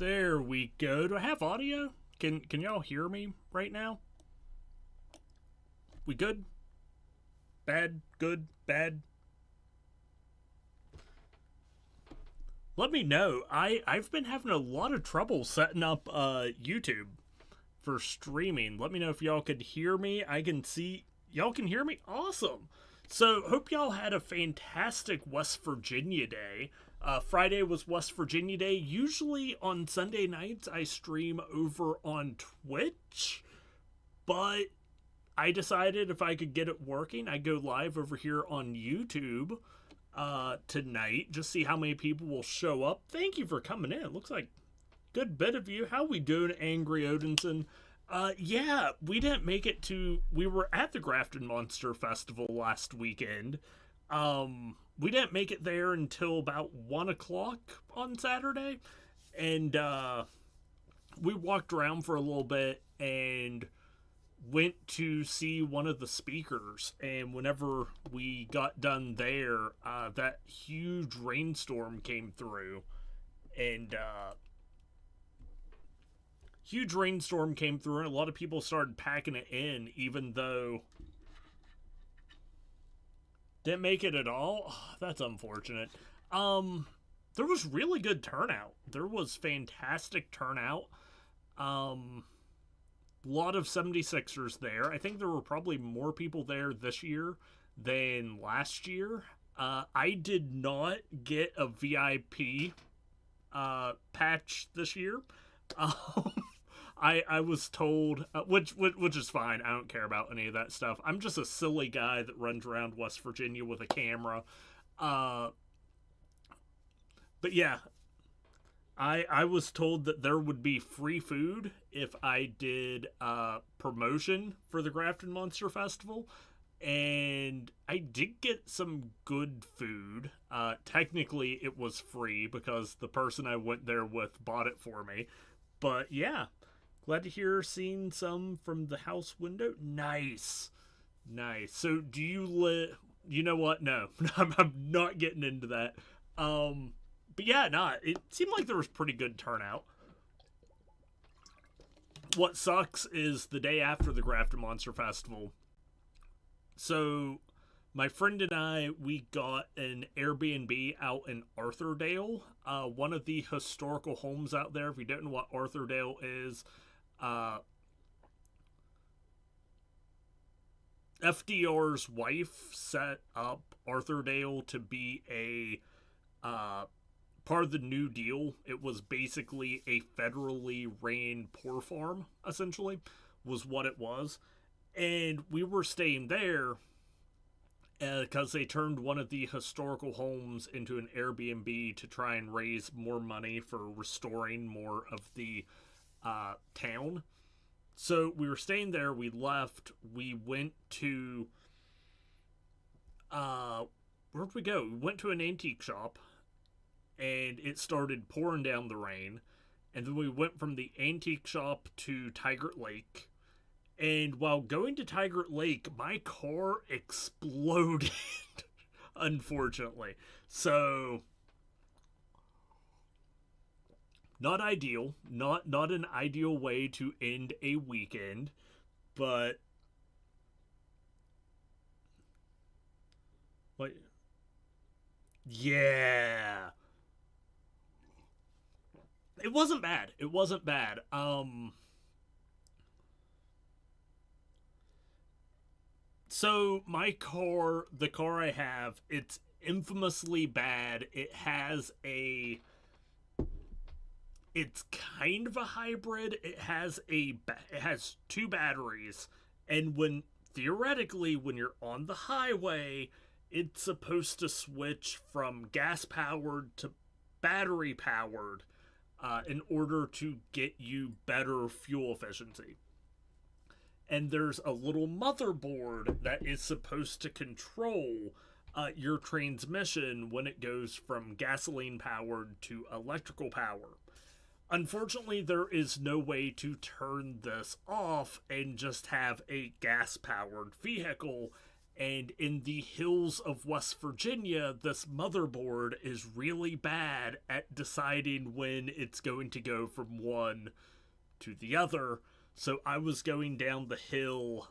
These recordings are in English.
There we go. Do I have audio? Can y'all hear me right now? We good? Bad? Good? Bad? Let me know. I've been having a lot of trouble setting up YouTube for streaming. Let me know if y'all could hear me. I can see y'all can hear me. Awesome. So hope y'all had a fantastic West Virginia day. Friday was West Virginia day. Usually on Sunday nights I stream over on Twitch, but I decided if I could get it working, I'd go live over here on YouTube tonight. Just see how many people will show up. Thank you for coming in. Looks like a good bit of you. How we doing, Angry Odinson? Yeah, we didn't make it to. We were at the Grafton Monster Festival last weekend. We didn't make it there until about 1 o'clock on Saturday, and we walked around for a little bit and went to see one of the speakers. And whenever we got done there, that huge rainstorm came through, and and a lot of people started packing it in, even though didn't make it at all. Oh, that's unfortunate. There was really good turnout. There was fantastic turnout. A lot of 76ers there. I think there were probably more people there this year than last year. I did not get a VIP patch this year. I was told, which is fine. I don't care about any of that stuff. I'm just a silly guy that runs around West Virginia with a camera. But yeah, I was told that there would be free food if I did promotion for the Grafton Monster Festival. And I did get some good food. Technically, it was free because the person I went there with bought it for me. But yeah, glad to hear seeing some from the house window. Nice. Nice. So do you you know what? No, I'm not getting into that. But yeah, it seemed like there was pretty good turnout. What sucks is the day after the Grafton Monster Festival. So my friend and I, we got an Airbnb out in Arthurdale, one of the historical homes out there. If you don't know what Arthurdale is, FDR's wife set up Arthurdale to be a part of the New Deal. It was basically a federally ran poor farm, essentially, was what it was. And we were staying there because they turned one of the historical homes into an Airbnb to try and raise more money for restoring more of the town. So we were staying there. We left. We went to where'd we go? We went to an antique shop, and it started pouring down the rain. And then we went from the antique shop to Tigert Lake. And while going to Tigert Lake, my car exploded, unfortunately. So, not ideal. Not an ideal way to end a weekend. But, what? Yeah. It wasn't bad. It wasn't bad. So my car, the car I have, it's infamously bad. It's kind of a hybrid. It has two batteries, and theoretically when you're on the highway, it's supposed to switch from gas powered to battery powered in order to get you better fuel efficiency. And there's a little motherboard that is supposed to control your transmission when it goes from gasoline powered to electrical power. Unfortunately, there is no way to turn this off and just have a gas powered vehicle And in the hills of West Virginia, this motherboard is really bad at deciding when it's going to go from one to the other. So I was going down the hill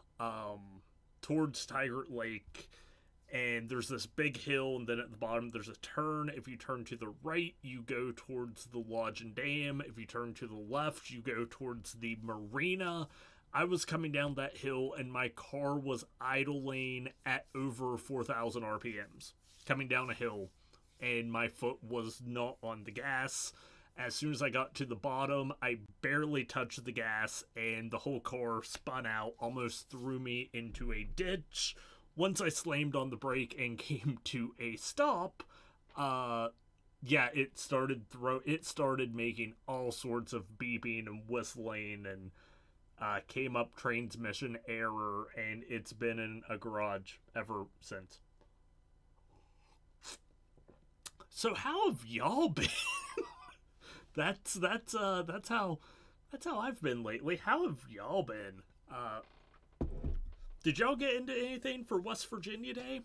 towards Tiger Lake, and there's this big hill, and then at the bottom there's a turn. If you turn to the right, you go towards the lodge and dam. If you turn to the left, you go towards the marina. I was coming down that hill, and my car was idling at over 4,000 RPMs coming down a hill, and my foot was not on the gas. As soon as I got to the bottom, I barely touched the gas, and the whole car spun out, almost threw me into a ditch. Once I slammed on the brake and came to a stop, it started making all sorts of beeping and whistling, and came up transmission error, and it's been in a garage ever since. So how have y'all been? that's how I've been lately. How have y'all been? Did y'all get into anything for West Virginia Day?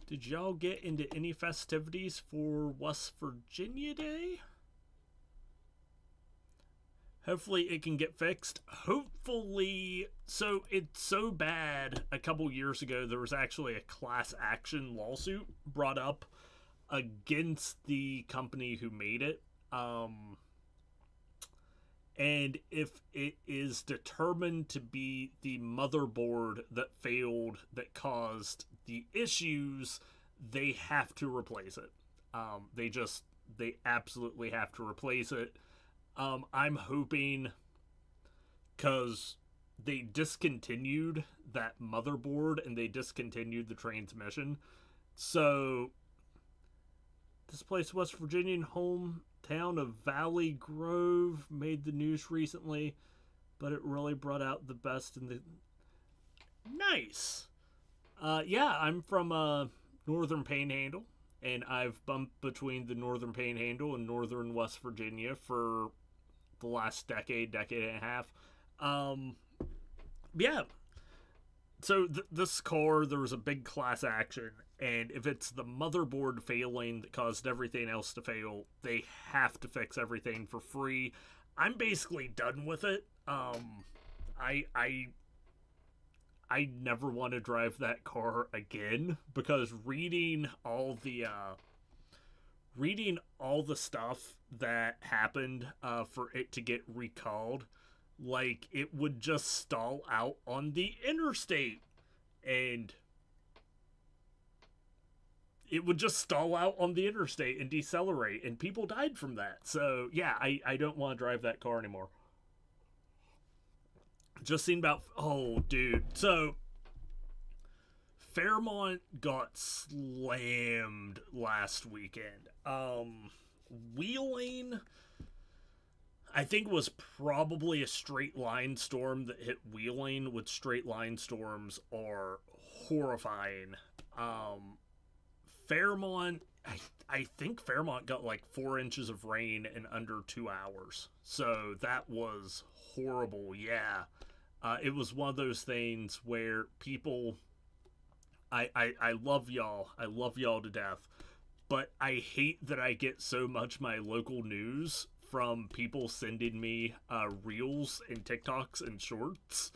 Did y'all get into any festivities for West Virginia Day? Hopefully it can get fixed. Hopefully, so it's so bad. A couple years ago, there was actually a class action lawsuit brought up against the company who made it. And if it is determined to be the motherboard that failed that caused the issues, they have to replace it. They absolutely have to replace it. I'm hoping, because they discontinued that motherboard and they discontinued the transmission. So, this place, West Virginian hometown of Valley Grove, made the news recently, but it really brought out the best in the... Nice! I'm from Northern Panhandle, and I've bumped between the Northern Panhandle and Northern West Virginia for the last decade and a half. So this car, there was a big class action, and if it's the motherboard failing that caused everything else to fail, they have to fix everything for free. I'm basically done with it. I never want to drive that car again, because reading all the stuff that happened for it to get recalled, like, it would just stall out on the interstate, and decelerate, and people died from that. So yeah, I don't want to drive that car anymore. Just seen about... Oh, dude. So, Fairmont got slammed last weekend. Wheeling, I think, was probably a straight line storm that hit Wheeling, which straight line storms are horrifying. Fairmont, I think Fairmont got like 4 inches of rain in under 2 hours. So that was horrible, yeah. It was one of those things where people... I love y'all. I love y'all to death. But I hate that I get so much my local news from people sending me reels and TikToks and shorts.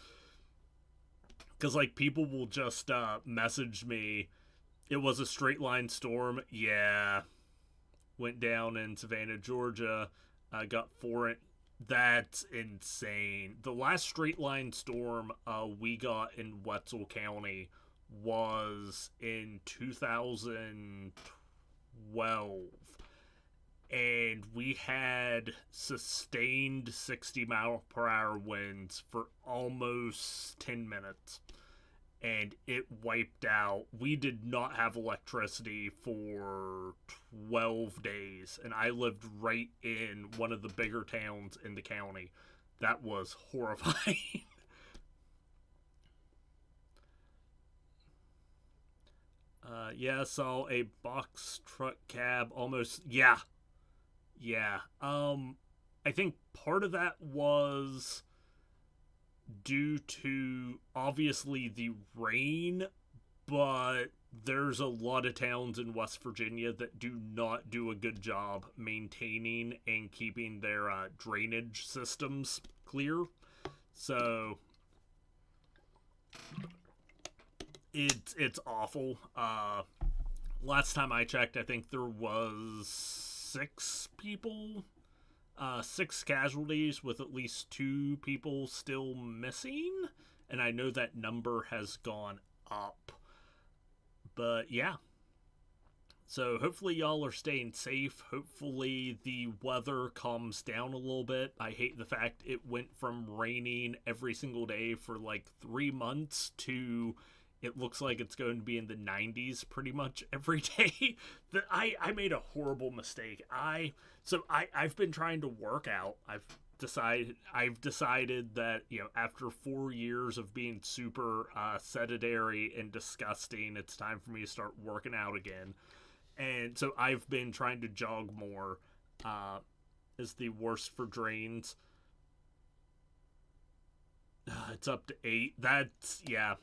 Because, like, people will just message me, it was a straight line storm. Yeah. Went down in Savannah, Georgia. Got 4 That's insane. The last straight line storm we got in Wetzel County was in 2012. And we had sustained 60-mile-per-hour winds for almost 10 minutes. And it wiped out. We did not have electricity for 12 days. And I lived right in one of the bigger towns in the county. That was horrifying. Saw a box truck cab almost... Yeah. I think part of that was due to, obviously, the rain, but there's a lot of towns in West Virginia that do not do a good job maintaining and keeping their drainage systems clear. So it's awful. Last time I checked, I think there was 6 casualties, with at least 2 people still missing, and I know that number has gone up. But yeah, so hopefully y'all are staying safe. Hopefully the weather calms down a little bit. I hate the fact it went from raining every single day for like 3 months to it looks like it's going to be in the 90s pretty much every day. That I made a horrible mistake. I've been trying to work out. I've decided that, you know, after 4 years of being super sedentary and disgusting, it's time for me to start working out again. And so I've been trying to jog more. Is the worst for drains. It's up to 8. That's, yeah.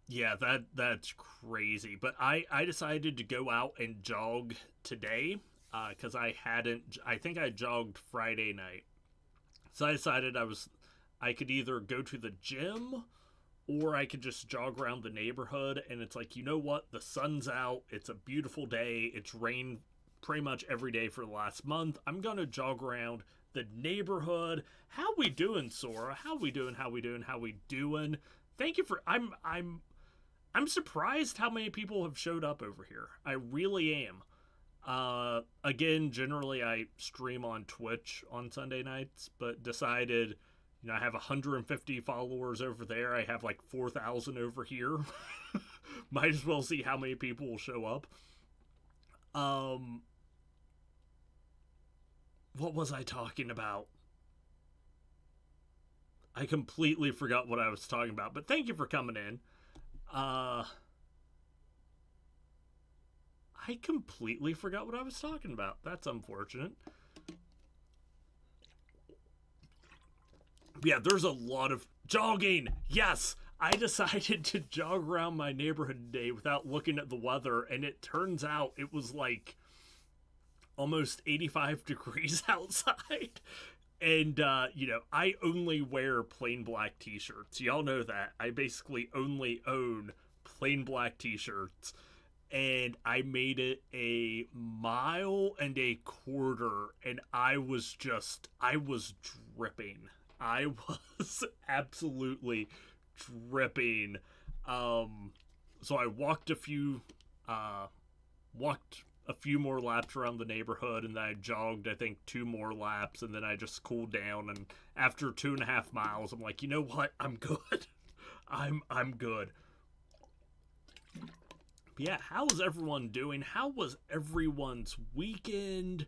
Yeah, that's crazy. But I decided to go out and jog today, because I think I jogged Friday night. So I decided I could either go to the gym or I could just jog around the neighborhood. And it's like, you know what? The sun's out. It's a beautiful day. It's rained pretty much every day for the last month. I'm going to jog around the neighborhood. How we doing, Sora? How we doing? Thank you for I'm surprised how many people have showed up over here. I really am. Again, generally I stream on Twitch on Sunday nights, but decided, you know, I have 150 followers over there. I have like 4,000 over here. Might as well see how many people will show up. What was I talking about? I completely forgot what I was talking about, but thank you for coming in. I completely forgot what I was talking about. That's unfortunate. Yeah, there's a lot of jogging. Yes, I decided to jog around my neighborhood today without looking at the weather, and it turns out it was like almost 85 degrees outside. And, you know, I only wear plain black t-shirts. Y'all know that. I basically only own plain black t-shirts. And I made it a 1.25 miles, and I was dripping. I was absolutely dripping. So I walked a few more laps around the neighborhood, and then I jogged, I think, 2 more laps, and then I just cooled down. And after 2.5 miles, I'm like, you know what? I'm good. I'm good. But yeah, how's everyone doing? How was everyone's weekend?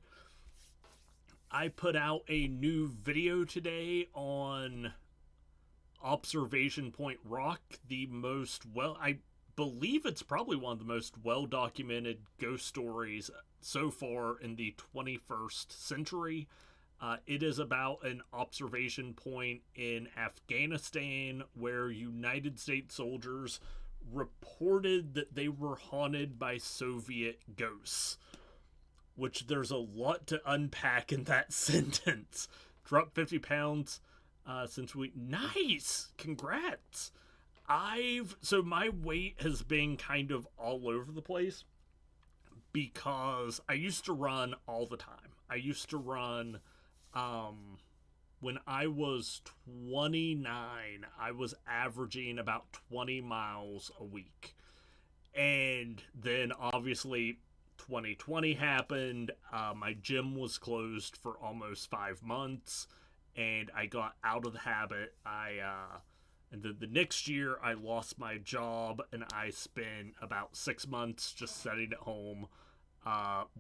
I put out a new video today on Observation Point Rock, I believe it's probably one of the most well-documented ghost stories so far in the 21st century. It is about an observation point in Afghanistan where United States soldiers reported that they were haunted by Soviet ghosts, which there's a lot to unpack in that sentence. Dropped 50 pounds since we... Nice! Congrats! So my weight has been kind of all over the place because I used to run all the time. I used to run, when I was 29, I was averaging about 20 miles a week. And then obviously 2020 happened. My gym was closed for almost 5 months, and I got out of the habit. And then the next year, I lost my job, and I spent about 6 months just sitting at home,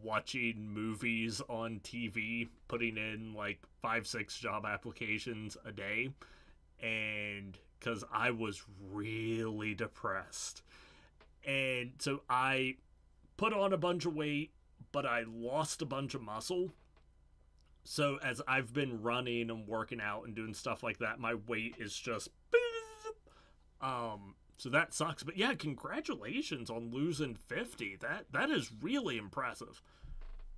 watching movies on TV, putting in like 5-6 job applications a day, and because I was really depressed. And so I put on a bunch of weight, but I lost a bunch of muscle. So as I've been running and working out and doing stuff like that, my weight is just so that sucks. But yeah, congratulations on losing 50. That is really impressive.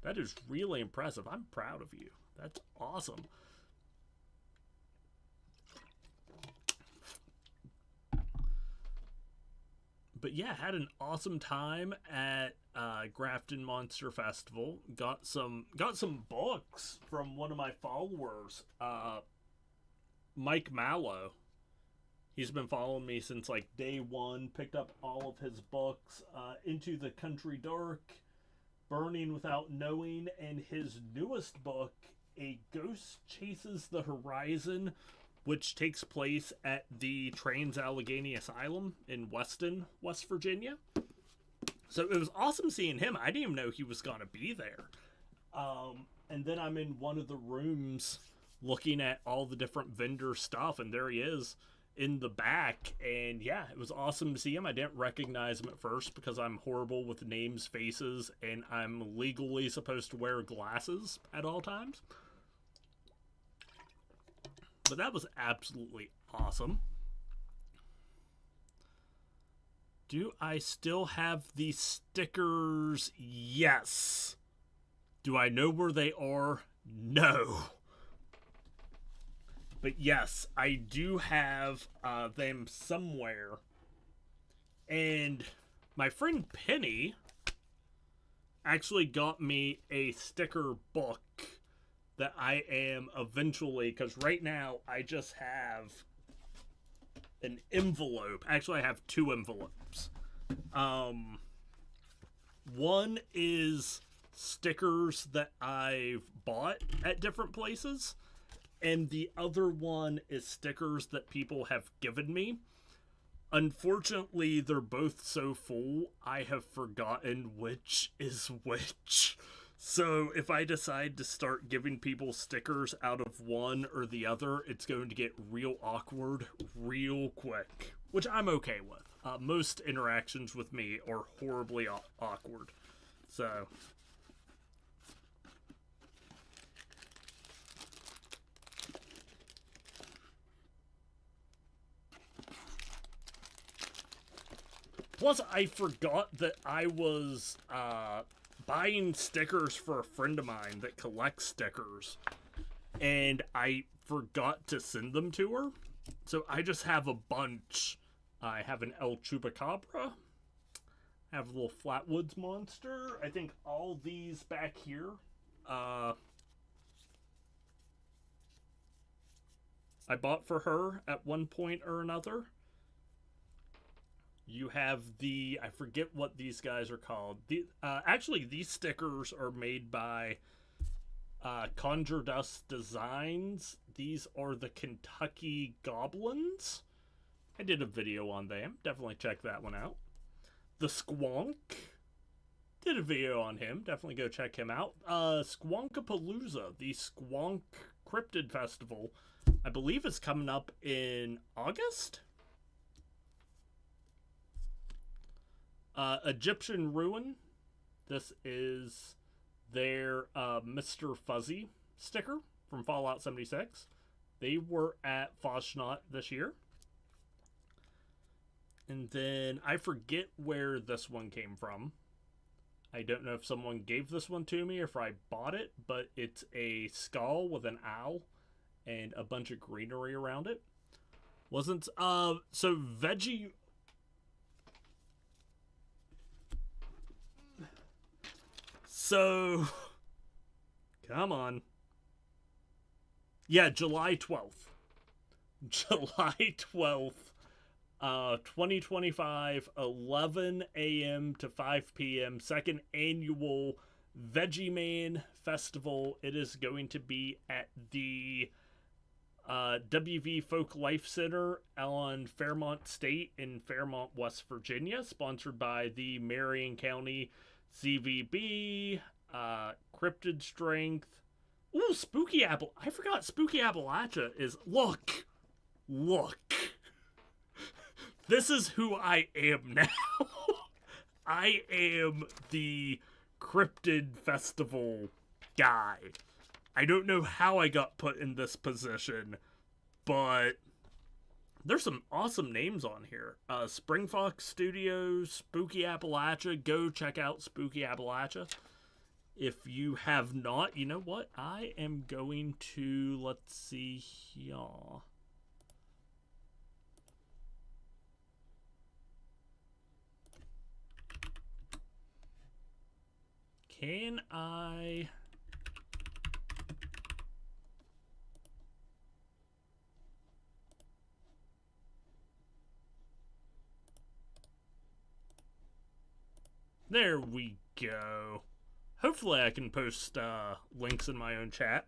That is really impressive. I'm proud of you. That's awesome. But yeah, had an awesome time at Grafton Monster Festival. Got some books from one of my followers, Mike Mallow. He's been following me since like day one. Picked up all of his books, Into the Country Dark, Burning Without Knowing, and his newest book, A Ghost Chases the Horizon, which takes place at the Trans-Allegheny Asylum in Weston, West Virginia. So it was awesome seeing him. I didn't even know he was going to be there. And then I'm in one of the rooms looking at all the different vendor stuff, and there he is in the back. And yeah, it was awesome to see him. I didn't recognize him at first because I'm horrible with names, faces, and I'm legally supposed to wear glasses at all times. But that was absolutely awesome. Do I still have the stickers? Yes. Do I know where they are? No. But yes, I do have them somewhere. And my friend Penny actually got me a sticker book that I am eventually, because right now I just have an envelope. Actually, I have two envelopes. One is stickers that I've bought at different places, and the other one is stickers that people have given me. Unfortunately, they're both so full, I have forgotten which is which. So if I decide to start giving people stickers out of one or the other, it's going to get real awkward real quick, which I'm okay with. Most interactions with me are horribly awkward. So plus, I forgot that I was buying stickers for a friend of mine that collects stickers, and I forgot to send them to her. So I just have a bunch. I have an El Chupacabra. I have a little Flatwoods monster. I think all these back here. I bought for her at one point or another. You have the, I forget what these guys are called. Actually, these stickers are made by Conjure Dust Designs. These are the Kentucky Goblins. I did a video on them. Definitely check that one out. The Squonk. Did a video on him. Definitely go check him out. Squonkapalooza, the Squonk Cryptid Festival, I believe is coming up in August. Egyptian Ruin. This is their Mr. Fuzzy sticker from Fallout 76. They were at Foshnot this year. And then I forget where this one came from. I don't know if someone gave this one to me or if I bought it, but it's a skull with an owl and a bunch of greenery around it. Wasn't so Veggie. So, come on. Yeah, July 12th. July 12th, 2025, 11 a.m. to 5 p.m. Second annual Veggie Man Festival. It is going to be at the WV Folk Life Center on Fairmont State in Fairmont, West Virginia. Sponsored by the Marion County CVB, Cryptid Strength. Ooh, Spooky Apple. I forgot Spooky Appalachia is... Look. This is who I am now. I am the Cryptid Festival guy. I don't know how I got put in this position, but there's some awesome names on here. Spring Fox Studios, Spooky Appalachia. Go check out Spooky Appalachia. If you have not, you know what? I am going to, let's see here. Can I... There we go. Hopefully I can post links in my own chat.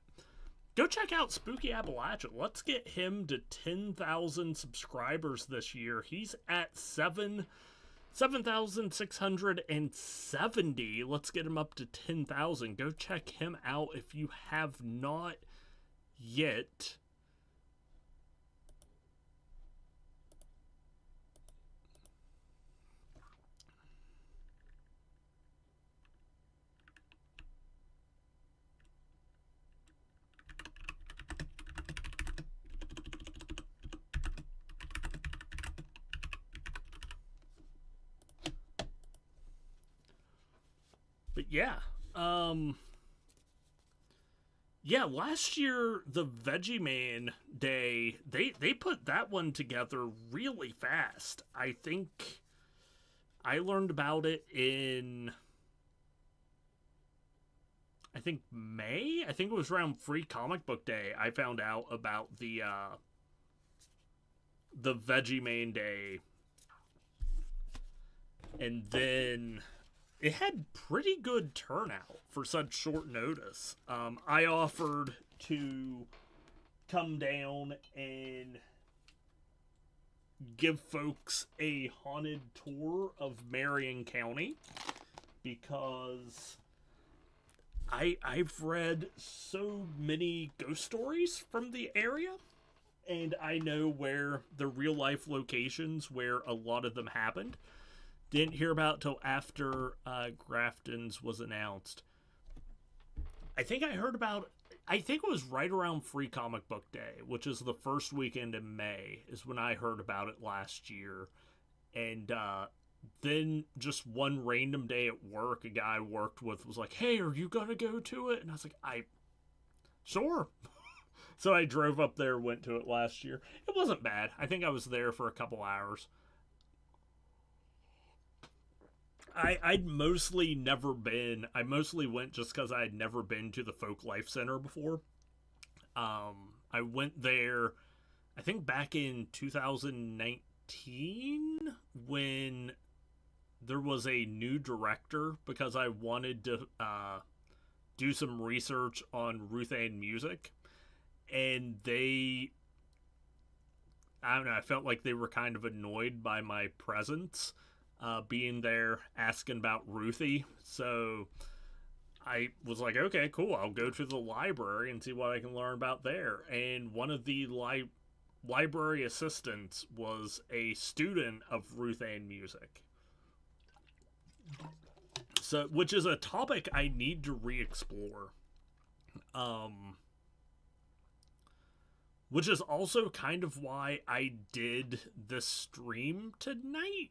Go check out Spooky Appalachia. Let's get him to 10,000 subscribers this year. He's at 7,670. Let's get him up to 10,000. Go check him out if you have not yet. But yeah, yeah, last year, the Veggieman Day, they put that one together really fast. I think I learned about it in, I think, May? I think it was around Free Comic Book Day. I found out about the Veggieman Day. And then it had pretty good turnout for such short notice. I offered to come down and give folks a haunted tour of Marion County because I've read so many ghost stories from the area, and I know where the real life locations where a lot of them happened. Didn't hear about till after Grafton's was announced. I think I heard about, I think it was right around Free Comic Book Day, which is the first weekend in May, is when I heard about it last year. And then just one random day at work, a guy I worked with was like, hey, are you going to go to it? And I was like, sure. So I drove up there, went to it last year. It wasn't bad. I think I was there for a couple hours. I'd mostly never been. I mostly went just because I had never been to the Folk Life Center before. I went there, I think back in 2019 when there was a new director because I wanted to do some research on Ruth Ann music. And I don't know, I felt like they were kind of annoyed by my presence. Being there, asking about Ruthie. So I was like, okay, cool. I'll go to the library and see what I can learn about there. And one of the library assistants was a student of Ruth Ann music. So, which is a topic I need to re-explore. Which is also kind of why I did this stream tonight.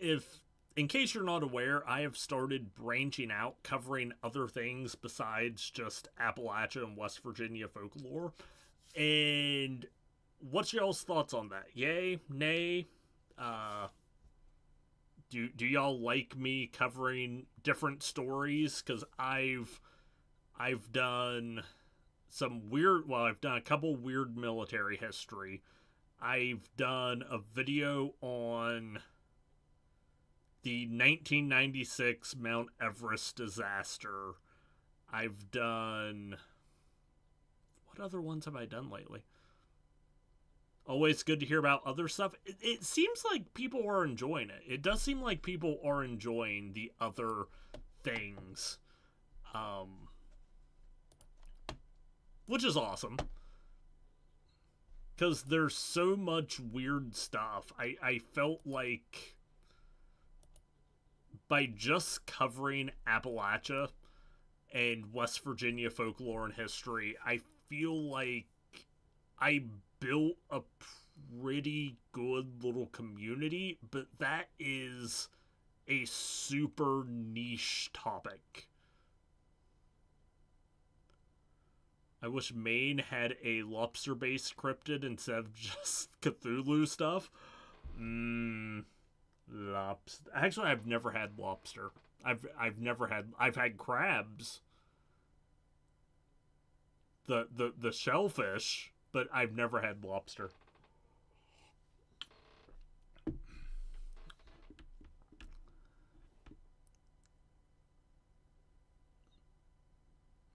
If, in case you're not aware, I have started branching out, covering other things besides just Appalachia and West Virginia folklore. And what's y'all's thoughts on that? Yay? Nay? Do y'all like me covering different stories? Because I've done some weird, well, I've done a couple weird military history. I've done a video on the 1996 Mount Everest disaster. I've done... What other ones have I done lately? Always good to hear about other stuff. It seems like people are enjoying it. It does seem like people are enjoying the other things. Which is awesome. Because there's so much weird stuff. I felt like by just covering Appalachia and West Virginia folklore and history, I feel like I built a pretty good little community, but that is a super niche topic. I wish Maine had a lobster-based cryptid instead of just Cthulhu stuff. Lobster. Actually, I've never had lobster. I've had crabs. The shellfish, but I've never had lobster.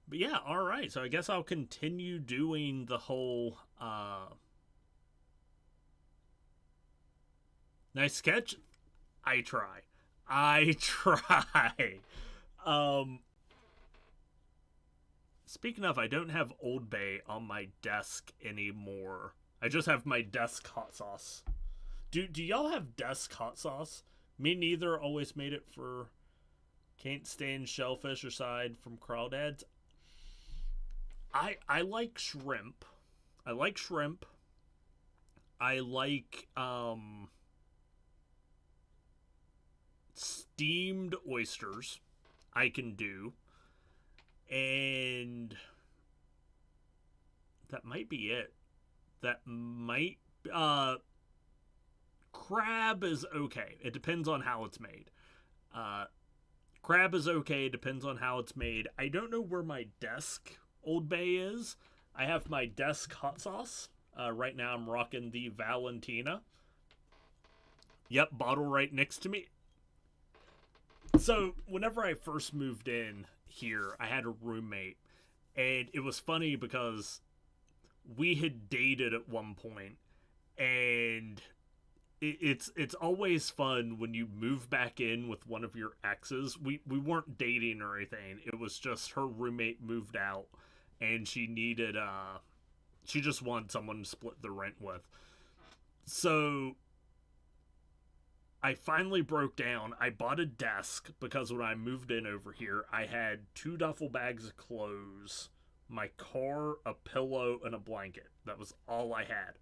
But yeah, all right. So I guess I'll continue doing the whole nice sketch. I try. I try. Um Speaking of, I don't have Old Bay on my desk anymore. I just have my desk hot sauce. Do y'all have desk hot sauce? Me neither. Always made it for can't stand shellfish aside from crawdads. I like shrimp. I like shrimp. I like steamed oysters. I can do. And that might be it. That might crab is okay. It depends on how it's made. Crab is okay, depends on how it's made. I don't know where my desk Old Bay is. I have my desk hot sauce. Right now I'm rocking the Valentina. Yep, bottle right next to me. So, whenever I first moved in here, I had a roommate. And it was funny because we had dated at one point, and it's always fun when you move back in with one of your exes. We weren't dating or anything. It was just her roommate moved out, and she needed she just wanted someone to split the rent with. So I finally broke down. I bought a desk because when I moved in over here, I had 2 duffel bags of clothes, my car, a pillow, and a blanket. That was all I had.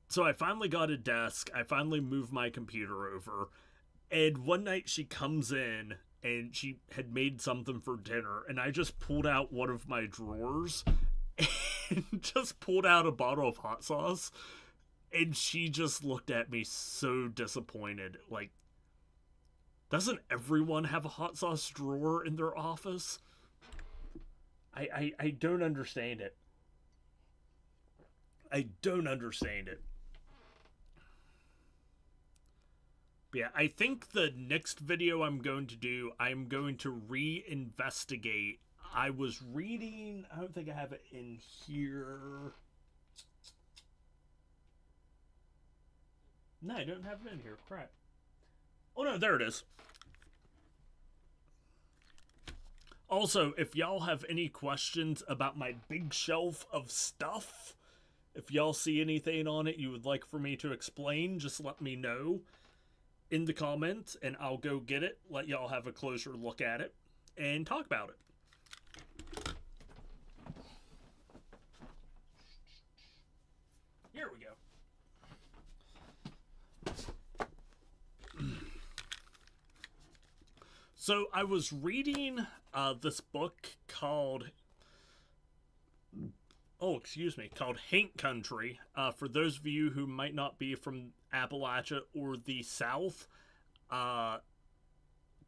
So I finally got a desk. I finally moved my computer over. And one night she comes in and she had made something for dinner. And I just pulled out one of my drawers and just pulled out a bottle of hot sauce. And she just looked at me so disappointed. Like, doesn't everyone have a hot sauce drawer in their office? I don't understand it. I don't understand it. But yeah, I think the next video I'm going to do, I'm going to re-investigate. I was reading, I don't think I have it in here. No, I don't have it in here. Crap. Oh no, there it is. Also, if y'all have any questions about my big shelf of stuff, if y'all see anything on it you would like for me to explain, just let me know in the comments and I'll go get it, let y'all have a closer look at it, and talk about it. Here we go. So I was reading this book called, called Haint Country. For those of you who might not be from Appalachia or the South,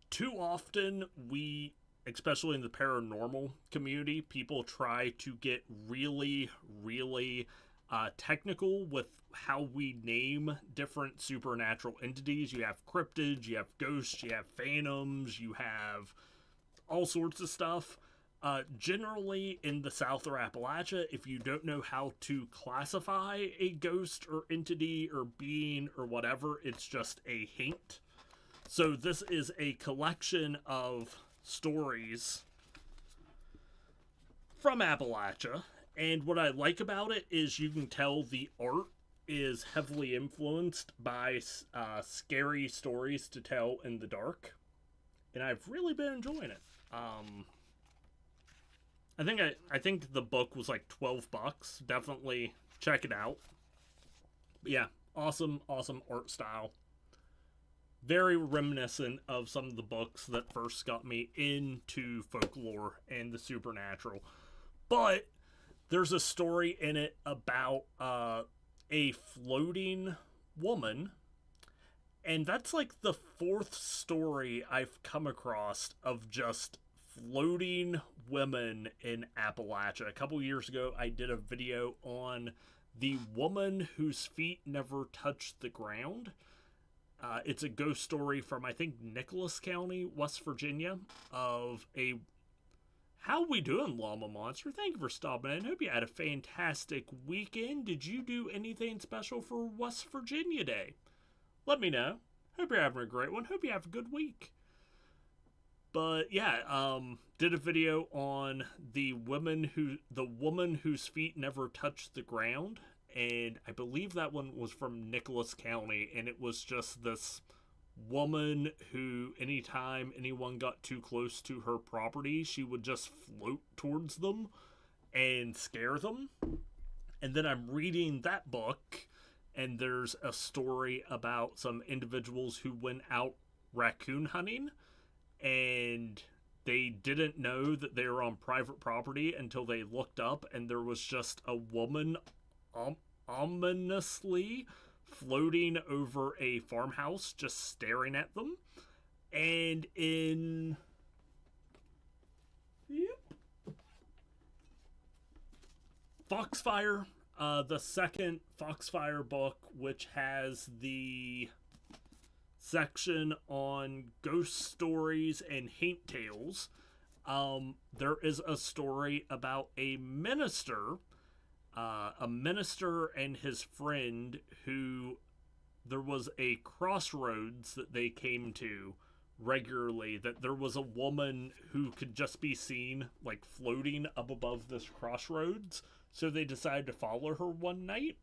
too often we, especially in the paranormal community, people try to get really, really technical with how we name different supernatural entities. You have cryptids, you have ghosts, you have phantoms, you have all sorts of stuff. Generally, in the South or Appalachia, if you don't know how to classify a ghost or entity or being or whatever, it's just a haint. So this is a collection of stories from Appalachia. And what I like about it is you can tell the art is heavily influenced by scary stories to tell in the dark. and I've really been enjoying it. I think the book was like $12. Definitely check it out. But yeah, awesome art style. Very reminiscent of some of the books that first got me into folklore and the supernatural. But there's a story in it about a floating woman, and that's like the fourth story I've come across of just floating women in Appalachia. A couple years ago, I did a video on the woman whose feet never touched the ground. It's a ghost story from, I think, Nicholas County, West Virginia, of a... How we doing, Llama Monster? Thank you for stopping in. Hope you had a fantastic weekend. Did you do anything special for West Virginia Day? Let me know. Hope you're having a great one. Hope you have a good week. But yeah, did a video on the woman whose feet never touched the ground, and I believe that one was from Nicholas County, and it was just this woman who, anytime anyone got too close to her property, she would just float towards them and scare them. And then I'm reading that book, and there's a story about some individuals who went out raccoon hunting, and they didn't know that they were on private property until they looked up, and there was just a woman ominously floating over a farmhouse, just staring at them. And in... Yep. Foxfire, the second Foxfire book, which has the section on ghost stories and haint tales, there is a story about a minister and his friend who, there was a crossroads that they came to regularly, that there was a woman who could just be seen like floating up above this crossroads, so they decided to follow her one night,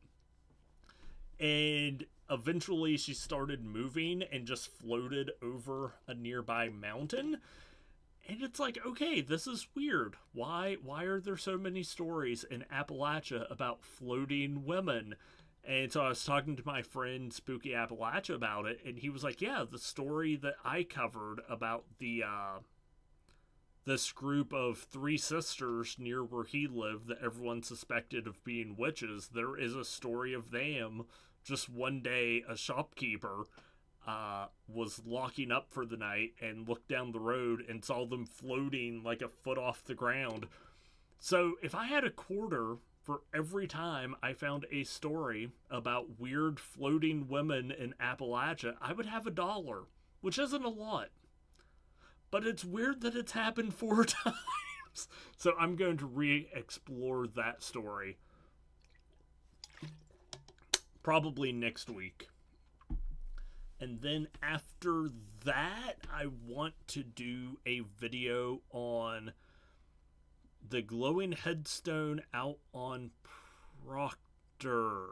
and eventually she started moving and just floated over a nearby mountain. And it's like, okay, this is weird. Why are there so many stories in Appalachia about floating women? And so I was talking to my friend Spooky Appalachia about it, and he was like, yeah, the story that I covered about this group of three sisters near where he lived that everyone suspected of being witches, there is a story of them. Just one day, a shopkeeper was locking up for the night and looked down the road and saw them floating like a foot off the ground. So if I had a quarter for every time I found a story about weird floating women in Appalachia, I would have $1, which isn't a lot. But it's weird that it's happened 4 times. So I'm going to re-explore that story probably next week. And then after that, I want to do a video on the glowing headstone out on Proctor.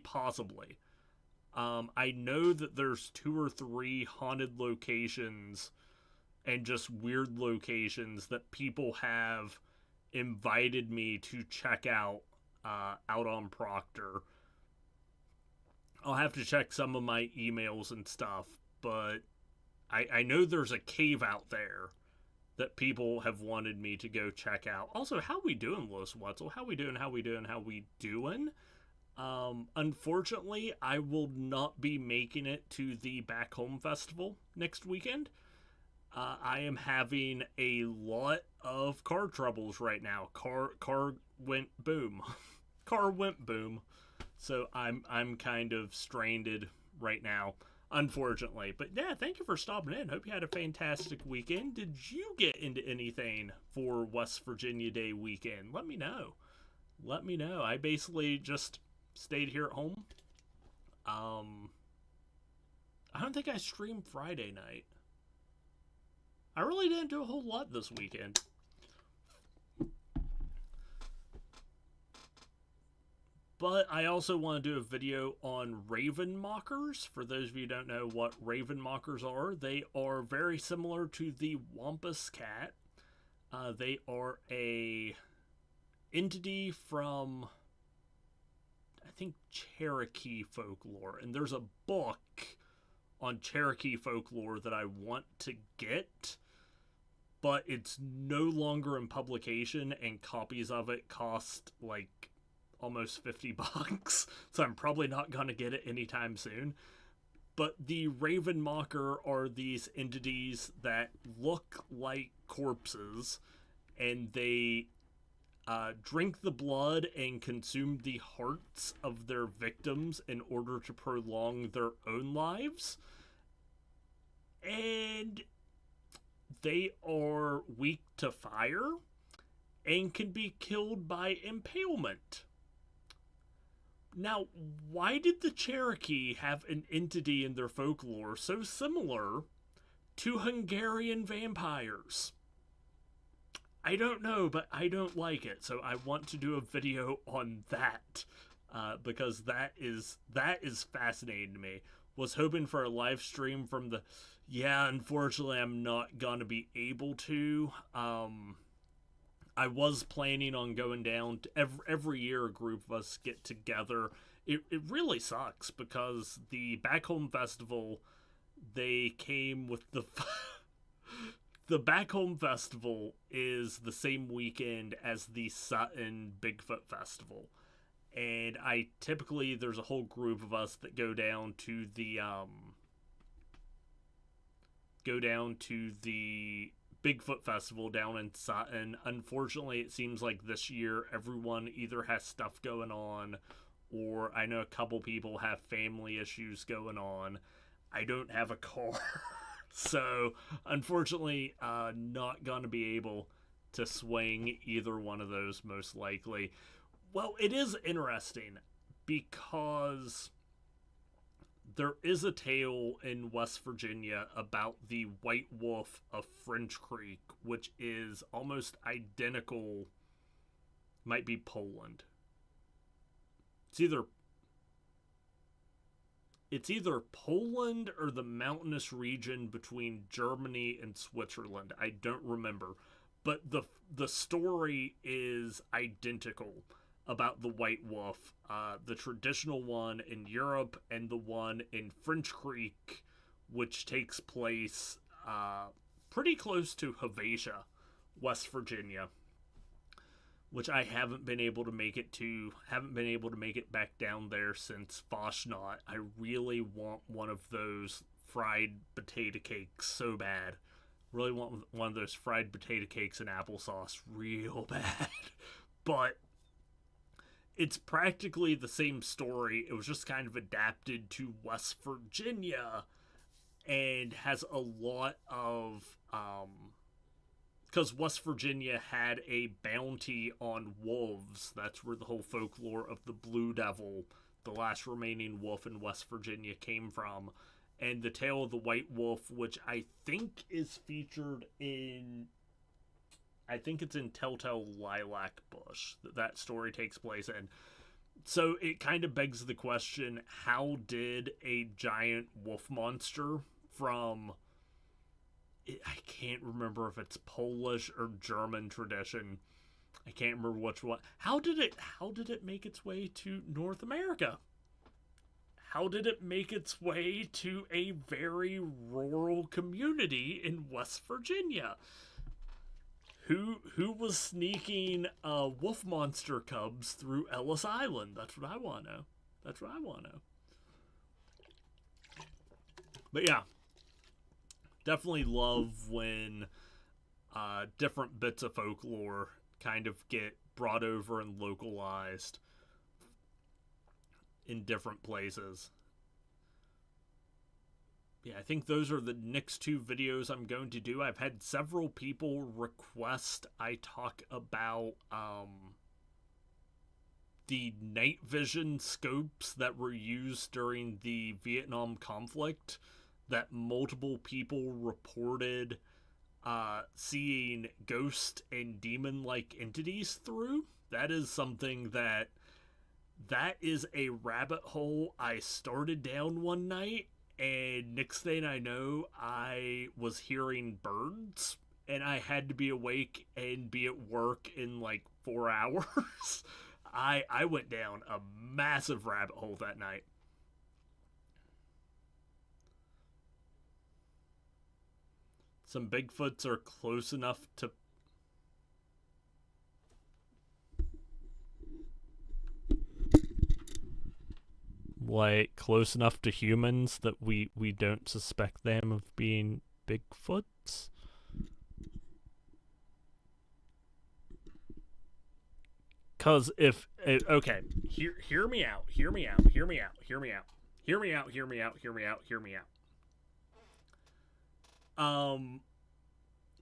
Possibly. I know that there's 2 or 3 haunted locations and just weird locations that people have invited me to check out on Proctor. I'll have to check some of my emails and stuff, but I know there's a cave out there that people have wanted me to go check out. Also, how we doing, Louis Wetzel? How we doing? Unfortunately, I will not be making it to the Back Home Festival next weekend. I am having a lot of car troubles right now. Car went boom. Car went boom. So I'm kind of stranded right now, unfortunately. But yeah, thank you for stopping in. Hope you had a fantastic weekend. Did you get into anything for West Virginia Day weekend? Let me know. I basically just stayed here at home. I don't think I streamed Friday night. I really didn't do a whole lot this weekend. But I also want to do a video on raven mockers. For those of you who don't know what raven mockers are, they are very similar to the wampus cat. They are a entity from, I think, Cherokee folklore. And there's a book on Cherokee folklore that I want to get, but it's no longer in publication, and copies of it cost like almost $50, so I'm probably not gonna get it anytime soon. But the Raven Mocker are these entities that look like corpses, and they drink the blood and consume the hearts of their victims in order to prolong their own lives. And they are weak to fire and can be killed by impalement. Now, why did the Cherokee have an entity in their folklore so similar to Hungarian vampires? I don't know, but I don't like it, so I want to do a video on that, because that is fascinating to me. Was hoping for a live stream from the... Yeah, unfortunately, I'm not gonna be able to. I was planning on going down to every year a group of us get together. It really sucks because the Back Home Festival, they came with the... The Back Home Festival is the same weekend as the Sutton Bigfoot Festival. And there's a whole group of us that go down to the Bigfoot Festival down in Sutton. Unfortunately, it seems like this year everyone either has stuff going on, or I know a couple people have family issues going on. I don't have a car. So, unfortunately, not going to be able to swing either one of those, most likely. Well, it is interesting because there is a tale in West Virginia about the white wolf of French Creek, which is almost identical, might be Poland. It's either Poland or the mountainous region between Germany and Switzerland. I don't remember. But the story is identical about the white wolf. The traditional one in Europe and the one in French Creek, which takes place pretty close to Havasia, West Virginia. Which I haven't been able to make it back down there since Foshnot. I really want one of those fried potato cakes so bad. Really want one of those fried potato cakes and applesauce real bad. But it's practically the same story. It was just kind of adapted to West Virginia and has a lot of... because West Virginia had a bounty on wolves. That's where the whole folklore of the Blue Devil, the last remaining wolf in West Virginia, came from. And the tale of the white wolf, which I think is featured in... I think it's in Telltale Lilac Bush that story takes place in. So it kind of begs the question, how did a giant wolf monster from... I can't remember if it's Polish or German tradition. I can't remember which one. How did it make its way to North America? How did it make its way to a very rural community in West Virginia? Who was sneaking wolf monster cubs through Ellis Island? That's what I want to know. But yeah. Definitely love when different bits of folklore kind of get brought over and localized in different places. Yeah, I think those are the next two videos I'm going to do. I've had several people request I talk about the night vision scopes that were used during the Vietnam conflict, that multiple people reported seeing ghost and demon-like entities through. That is something that That is a rabbit hole I started down one night, and next thing I know, I was hearing birds, and I had to be awake and be at work in like 4 hours. I went down a massive rabbit hole that night. Some Bigfoots are close enough to like close enough to humans that we don't suspect them of being Bigfoots. Cause if okay, hear me out, hear me out, hear me out, hear me out, hear me out, hear me out, hear me out, hear me out.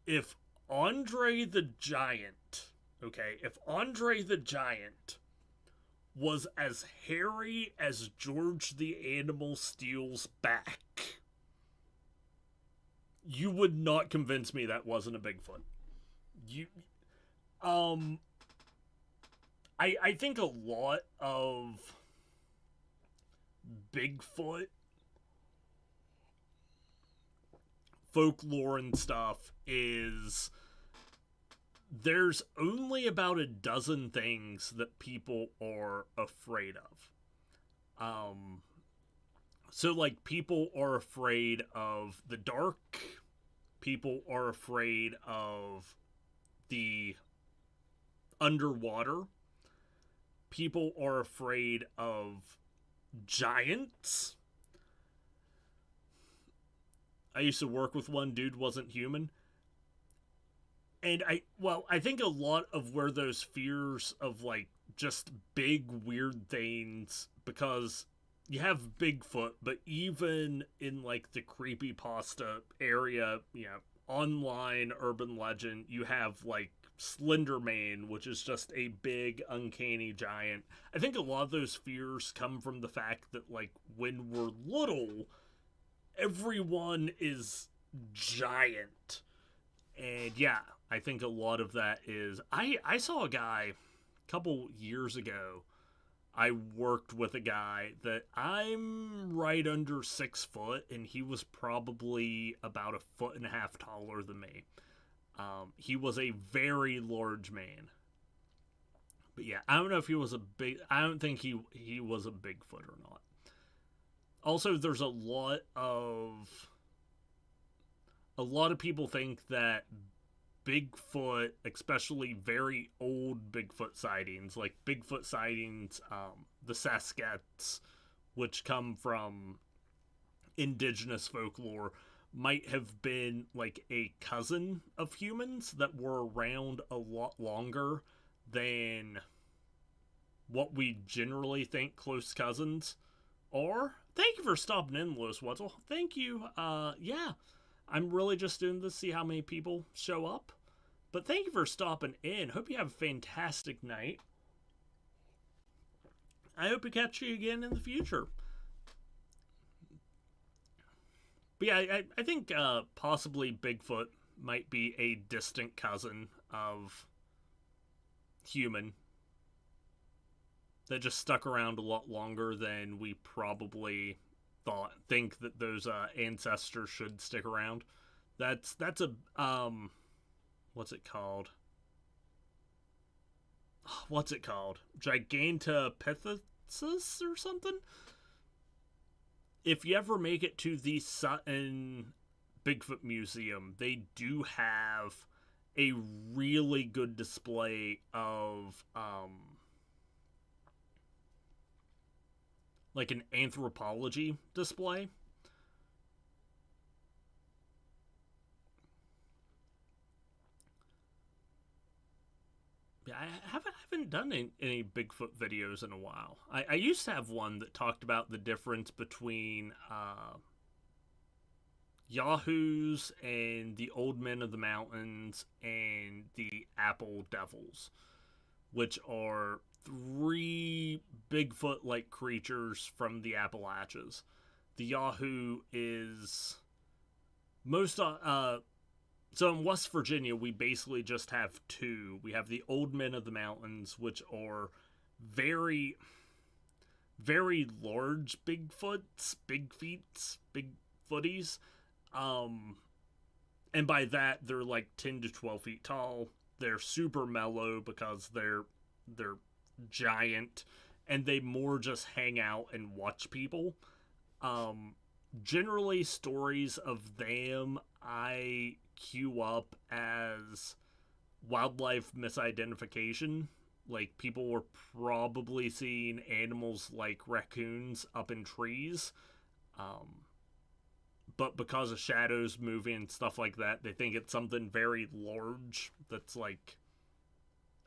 If Andre the Giant, okay, if Andre the Giant was as hairy as George the Animal Steel's back, you would not convince me that wasn't a Bigfoot. You, um, I think a lot of Bigfoot folklore and stuff is there's only about a dozen things that people are afraid of. So like people are afraid of the dark, people are afraid of the underwater, people are afraid of giants. I used to work with one dude wasn't human. And I think a lot of where those fears of like just big weird things, because you have Bigfoot, but even in like the creepy pasta area, online urban legend, you have like Slender Man, which is just a big uncanny giant. I think a lot of those fears come from the fact that like when we're little, everyone is giant. And yeah, I think a lot of that is I saw a guy a couple years ago. I worked with a guy that I'm right under 6 foot, and he was probably about a foot and a half taller than me. He was a very large man. But yeah, I don't know if he was a big. I don't think he was a Bigfoot or not. Also, there's a lot of people think that Bigfoot, especially very old Bigfoot sightings, like Bigfoot sightings, the Saskats, which come from indigenous folklore, might have been like a cousin of humans that were around a lot longer than what we generally think close cousins are. Thank you for stopping in, Lewis Wetzel. Thank you. Yeah, I'm really just doing this to see how many people show up. But thank you for stopping in. Hope you have a fantastic night. I hope to catch you again in the future. But yeah, I think possibly Bigfoot might be a distant cousin of human that just stuck around a lot longer than we probably think that those ancestors should stick around. That's a what's it called? What's it called? Gigantopithecus or something? If you ever make it to the Sutton Bigfoot Museum, they do have a really good display of like an anthropology display. Yeah, I haven't done any Bigfoot videos in a while. I used to have one that talked about the difference between Yahoos and the Old Men of the Mountains and the Apple Devils, which are three Bigfoot-like creatures from the Appalachians. The Yahoo is most so in West Virginia, we basically just have two. We have the Old Men of the Mountains, which are very very large Bigfoots, big feets, big footies. And by that, they're like 10 to 12 feet tall. They're super mellow because they're giant, and they more just hang out and watch people. Um, Generally, stories of them I queue up as wildlife misidentification. Like, people were probably seeing animals like raccoons up in trees. Um, but because of shadows moving and stuff like that, they think it's something very large that's like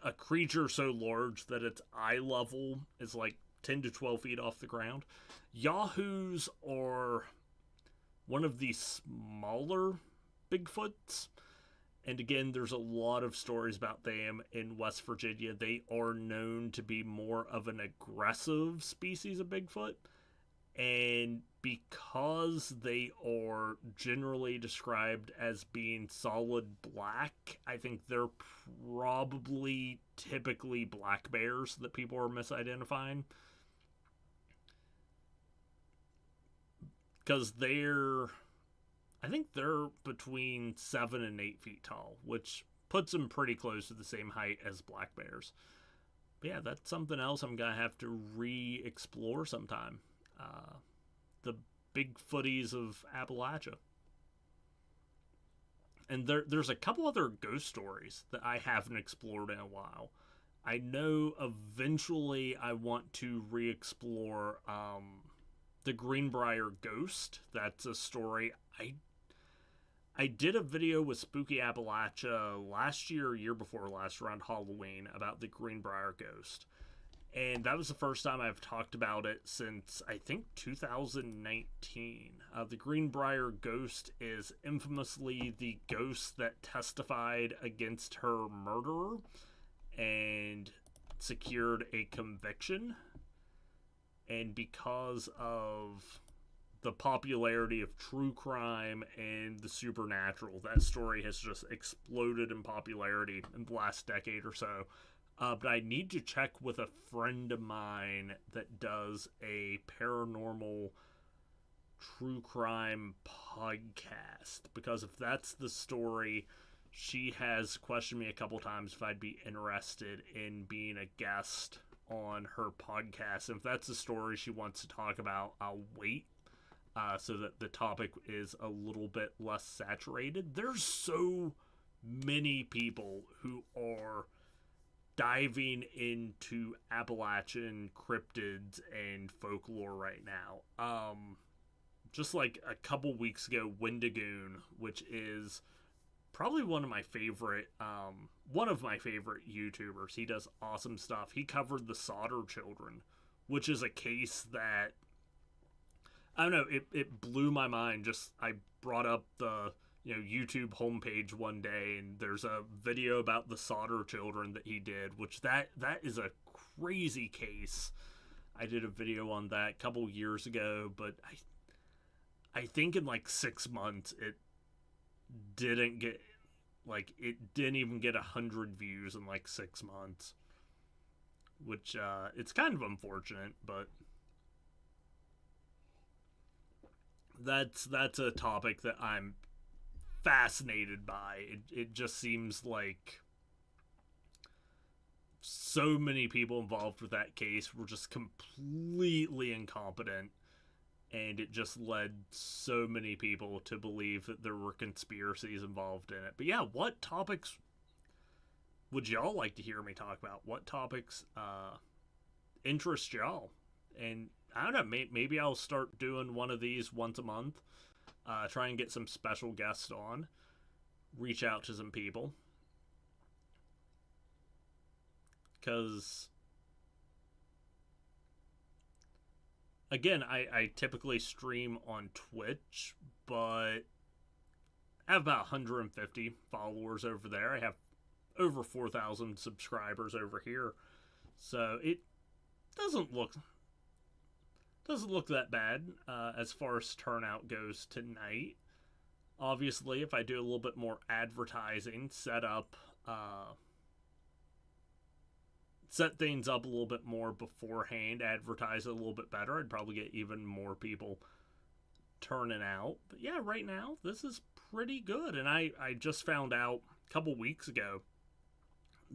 a creature so large that its eye level is like 10 to 12 feet off the ground. Yahoos are one of the smaller Bigfoots. And again, there's a lot of stories about them in West Virginia. They are known to be more of an aggressive species of Bigfoot. And because they are generally described as being solid black, I think they're probably typically black bears that people are misidentifying. Because I think they're between 7 and 8 feet tall, which puts them pretty close to the same height as black bears. But yeah, that's something else I'm going to have to re-explore sometime. The Bigfooties of Appalachia. And there's a couple other ghost stories that I haven't explored in a while. I know eventually I want to re-explore the Greenbrier Ghost. That's a story I did a video with Spooky Appalachia last year, year before last, around Halloween, about the Greenbrier Ghost. And that was the first time I've talked about it since, I think, 2019. The Greenbrier Ghost is infamously the ghost that testified against her murderer and secured a conviction. And because of the popularity of true crime and the supernatural, that story has just exploded in popularity in the last decade or so. But I need to check with a friend of mine that does a paranormal true crime podcast. Because if that's the story, she has questioned me a couple times if I'd be interested in being a guest on her podcast. And if that's the story she wants to talk about, I'll wait so that the topic is a little bit less saturated. There's so many people who are diving into Appalachian cryptids and folklore right now. Just like a couple weeks ago, Wendigoon, which is probably one of my favorite YouTubers. He does awesome stuff. He covered the Sodder children, which is a case that, I don't know, it blew my mind. Just, I brought up the YouTube homepage one day, and there's a video about the Sodder children that he did, which that is a crazy case. I did a video on that a couple years ago, but I think in like 6 months it didn't even get 100 views in like 6 months, which it's kind of unfortunate, but that's a topic that I'm fascinated by. It just seems like so many people involved with that case were just completely incompetent, and it just led so many people to believe that there were conspiracies involved in it. But yeah, what topics would y'all like to hear me talk about? What topics interest y'all? And I don't know, maybe I'll start doing one of these once a month. Try and get some special guests on. Reach out to some people. Because, again, I typically stream on Twitch, but I have about 150 followers over there. I have over 4,000 subscribers over here. So it doesn't look that bad as far as turnout goes tonight. Obviously, if I do a little bit more advertising, set up set things up a little bit more beforehand, advertise it a little bit better, I'd probably get even more people turning out. But yeah, right now, this is pretty good. And I just found out a couple weeks ago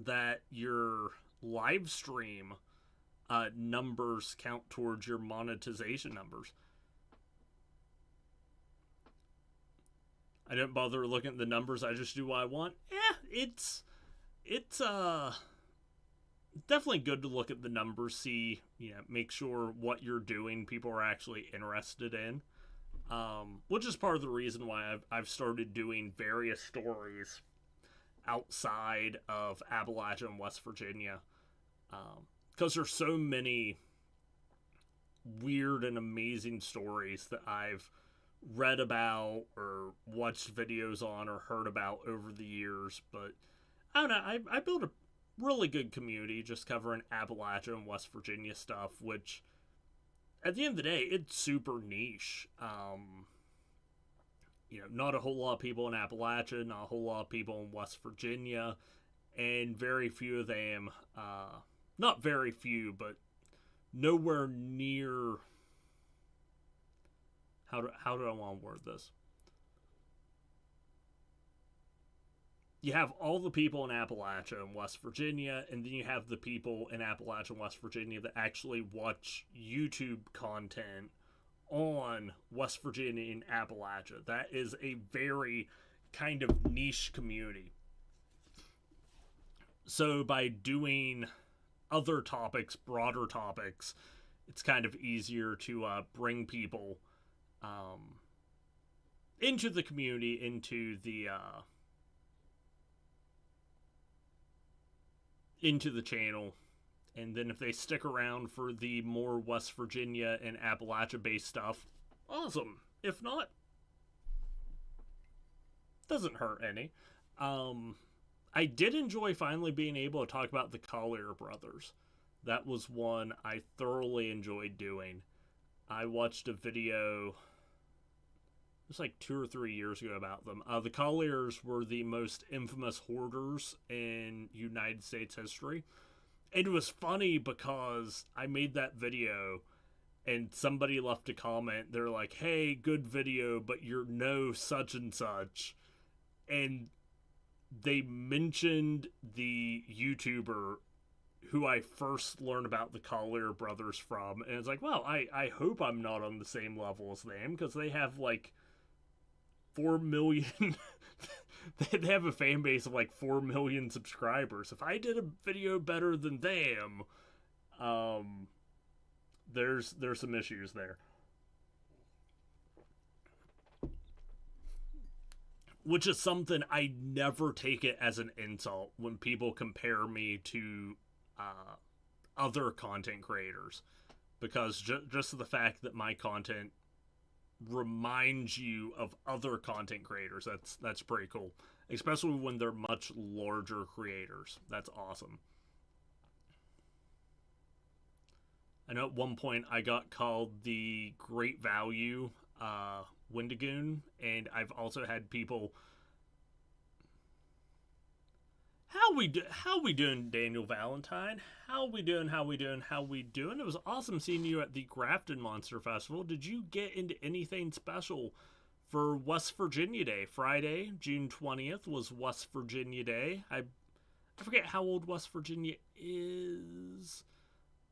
that your live stream numbers count towards your monetization numbers. I don't bother looking at the numbers, I just do what I want. It's definitely good to look at the numbers, see, make sure what you're doing people are actually interested in. Which is part of the reason why I've started doing various stories outside of Appalachia and West Virginia. Because there's so many weird and amazing stories that I've read about or watched videos on or heard about over the years. But I don't know, I built a really good community just covering Appalachia and West Virginia stuff, which at the end of the day, it's super niche. Not a whole lot of people in Appalachia, not a whole lot of people in West Virginia, and very few of them, not very few, but nowhere near, how do I want to word this? You have all the people in Appalachia and West Virginia, and then you have the people in Appalachia and West Virginia that actually watch YouTube content on West Virginia and Appalachia. That is a very kind of niche community. So by doing other topics, broader topics, it's kind of easier to bring people into the community, into the channel. And then if they stick around for the more West Virginia and Appalachia based stuff, awesome. If not, doesn't hurt any. I did enjoy finally being able to talk about the Collier brothers. That was one I thoroughly enjoyed doing. I watched a video, it was like 2 or 3 years ago, about them. The Colliers were the most infamous hoarders in United States history. And it was funny because I made that video and somebody left a comment. They're like, hey, good video, but you're no such and such. And they mentioned the YouTuber who I first learned about the Collier brothers from. And it's like, well, I hope I'm not on the same level as them, because they have like 4 million... They have a fan base of like 4 million subscribers. If I did a video better than them, there's some issues there. Which is something I never take it as an insult when people compare me to other content creators. Because just the fact that my content reminds you of other content creators, that's pretty cool, especially when they're much larger creators. That's awesome. I know at one point I got called the Great Value Wendigoon, and I've also had people, how we doing, Daniel Valentine? How we doing? It was awesome seeing you at the Grafton Monster Festival. Did you get into anything special for West Virginia Day? Friday, June 20th was West Virginia Day. I forget how old West Virginia is.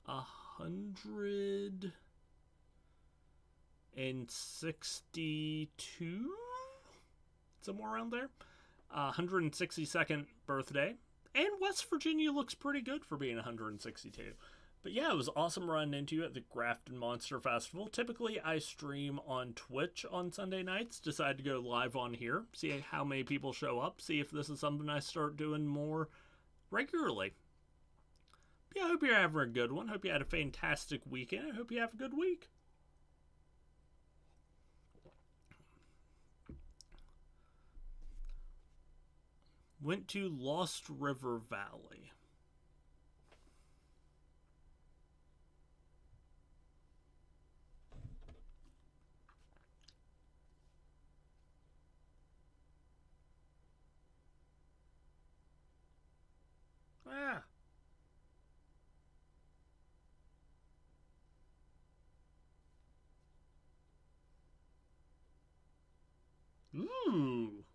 162? Somewhere around there. 162nd birthday. And West Virginia looks pretty good for being 162. But yeah, it was awesome running into you at the Grafton Monster Festival. Typically, I stream on Twitch on Sunday nights. Decided to go live on here. See how many people show up. See if this is something I start doing more regularly. But yeah, I hope you're having a good one. Hope you had a fantastic weekend. I hope you have a good week. Went to Lost River Valley. Ah.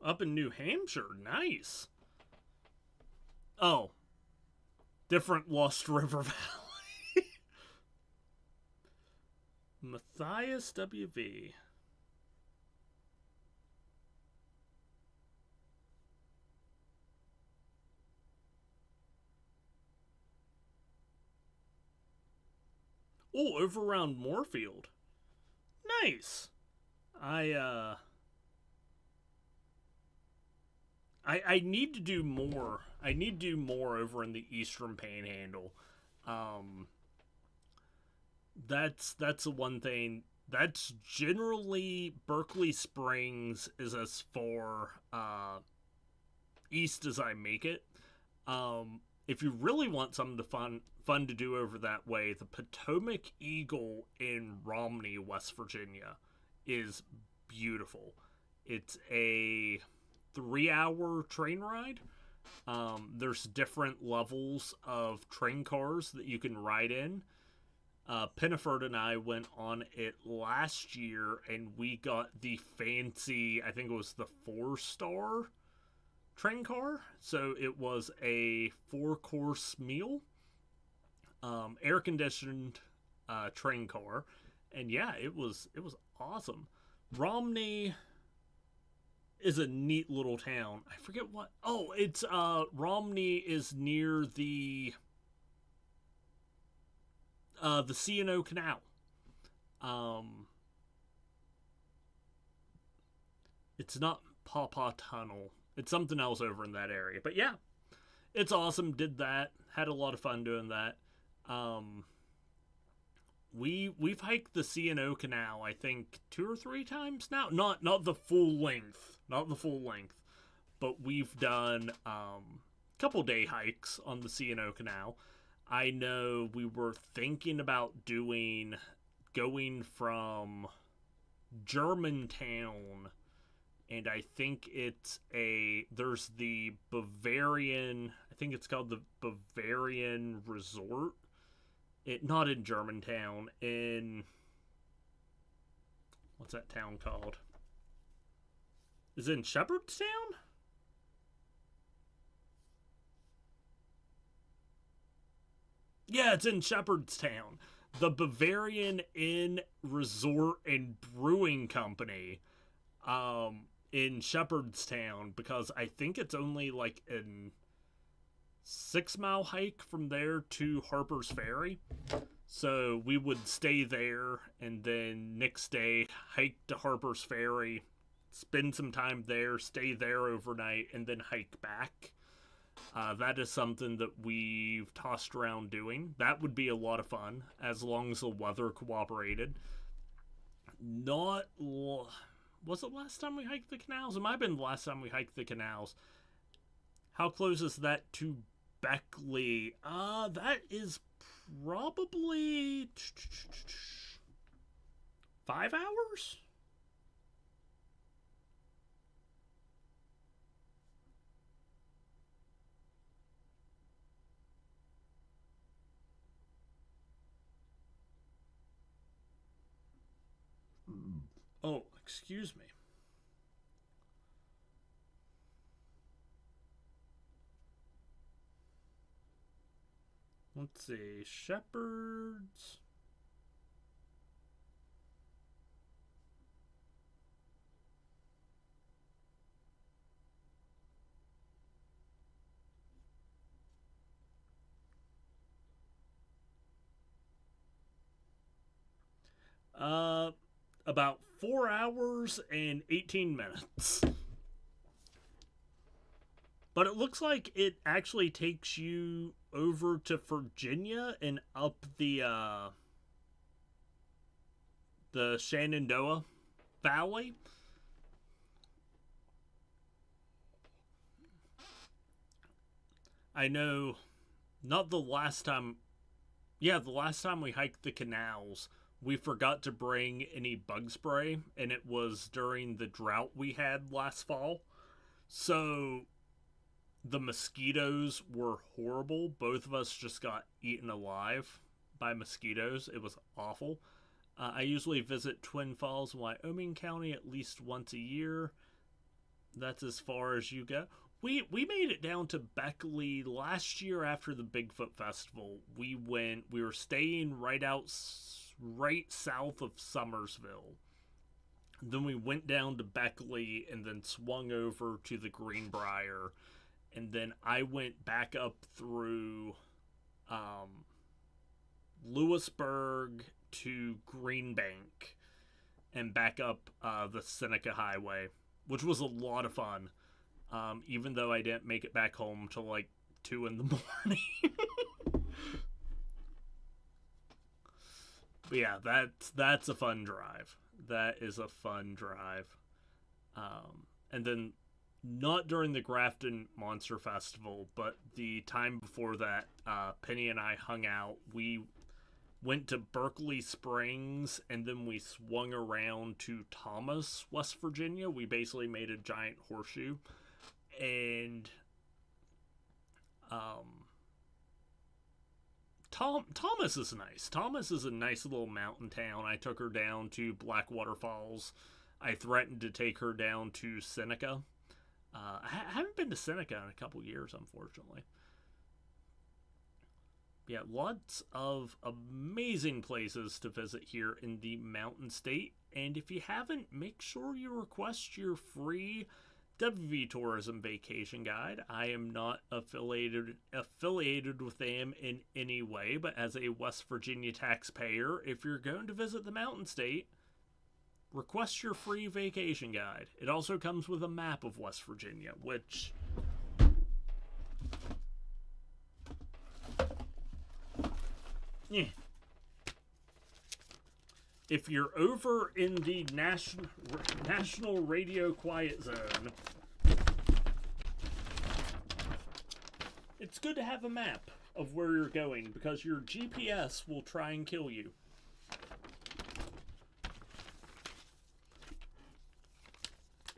Up in New Hampshire. Nice. Oh, different Lost River Valley. Matthias W.V. Oh, over around Moorfield. Nice. I I need to do more. I need to do more over in the Eastern Panhandle. Um, that's the one thing. That's generally Berkeley Springs is as far east as I make it. If you really want something to fun to do over that way, the Potomac Eagle in Romney, West Virginia, is beautiful. It's a 3-hour train ride. There's different levels of train cars that you can ride in. Pinneford and I went on it last year, and we got the fancy, I think it was the 4-star train car. So it was a 4-course meal, air conditioned train car, and yeah, it was awesome. Romney is a neat little town. I forget what. Oh, it's Romney is near the C&O Canal. It's not Paw Tunnel. It's something else over in that area. But yeah, it's awesome. Did that. Had a lot of fun doing that. We've hiked the C&O Canal, I think 2 or 3 times now. Not the full length. Not the full length. But we've done couple day hikes on the C&O Canal. I know we were thinking about going from Germantown, and I think there's the Bavarian, I think it's called the Bavarian Resort. Not in Germantown, in, what's that town called? Is it in Shepherdstown? Yeah, it's in Shepherdstown. The Bavarian Inn Resort and Brewing Company in Shepherdstown, because I think it's only like an 6-mile hike from there to Harper's Ferry. So we would stay there and then next day hike to Harper's Ferry, spend some time there, stay there overnight, and then hike back. That is something that we've tossed around doing. That would be a lot of fun, as long as the weather cooperated. Was it last time we hiked the canals? It might have been the last time we hiked the canals. How close is that to Beckley? That is probably 5 hours? Oh, excuse me. Let's see. Shepherds. About 4 hours and 18 minutes. But it looks like it actually takes you over to Virginia and up the Shenandoah Valley. I know, not the last time. Yeah, the last time we hiked the canals, we forgot to bring any bug spray, and it was during the drought we had last fall. So the mosquitoes were horrible. Both of us just got eaten alive by mosquitoes. It was awful. I usually visit Twin Falls, Wyoming County at least once a year. That's as far as you go. We made it down to Beckley last year after the Bigfoot Festival. We were staying right south of Somersville. Then we went down to Beckley and then swung over to the Greenbrier. And then I went back up through Lewisburg to Greenbank and back up the Seneca Highway, which was a lot of fun. Even though I didn't make it back home till like 2 in the morning. But yeah, that's a fun drive. That is a fun drive. And then not during the Grafton Monster Festival, but the time before that, Penny and I hung out. We went to Berkeley Springs, and then we swung around to Thomas, West Virginia. We basically made a giant horseshoe. And Thomas is nice. Thomas is a nice little mountain town. I took her down to Blackwater Falls. I threatened to take her down to Seneca. I haven't been to Seneca in a couple years, unfortunately. Yeah, lots of amazing places to visit here in the Mountain State. And if you haven't, make sure you request your free WV Tourism Vacation Guide. I am not affiliated with them in any way, but as a West Virginia taxpayer, if you're going to visit the Mountain State, request your free vacation guide. It also comes with a map of West Virginia, which if you're over in the National Radio Quiet Zone, it's good to have a map of where you're going, because your GPS will try and kill you.